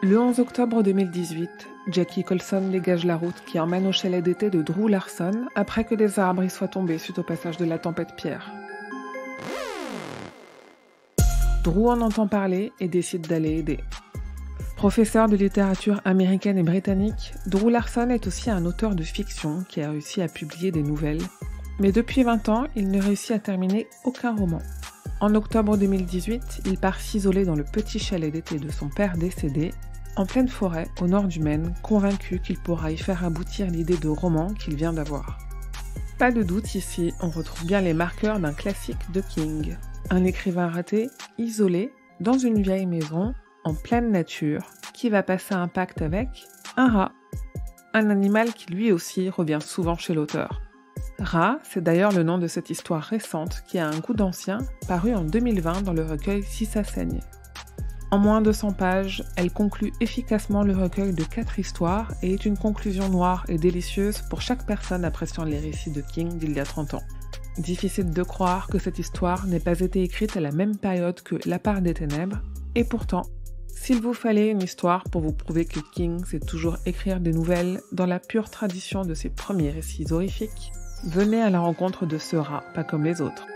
Le 11 octobre 2018, Jackie Colson dégage la route qui emmène au chalet d'été de Drew Larson après que des arbres y soient tombés suite au passage de la tempête Pierre. Drew en entend parler et décide d'aller aider. Professeur de littérature américaine et britannique, Drew Larson est aussi un auteur de fiction qui a réussi à publier des nouvelles, mais depuis 20 ans, il ne réussit à terminer aucun roman. En octobre 2018, il part s'isoler dans le petit chalet d'été de son père décédé, en pleine forêt, au nord du Maine, convaincu qu'il pourra y faire aboutir l'idée de roman qu'il vient d'avoir. Pas de doute ici, on retrouve bien les marqueurs d'un classique de King. Un écrivain raté, isolé, dans une vieille maison, en pleine nature, qui va passer un pacte avec un rat. Un animal qui lui aussi revient souvent chez l'auteur. Rat, c'est d'ailleurs le nom de cette histoire récente qui a un goût d'ancien, paru en 2020 dans le recueil Si ça saigne. En moins de 100 pages, elle conclut efficacement le recueil de 4 histoires et est une conclusion noire et délicieuse pour chaque personne appréciant les récits de King d'il y a 30 ans. Difficile de croire que cette histoire n'ait pas été écrite à la même période que La part des ténèbres, et pourtant, s'il vous fallait une histoire pour vous prouver que King sait toujours écrire des nouvelles dans la pure tradition de ses premiers récits horrifiques, venez à la rencontre de ce rat pas comme les autres.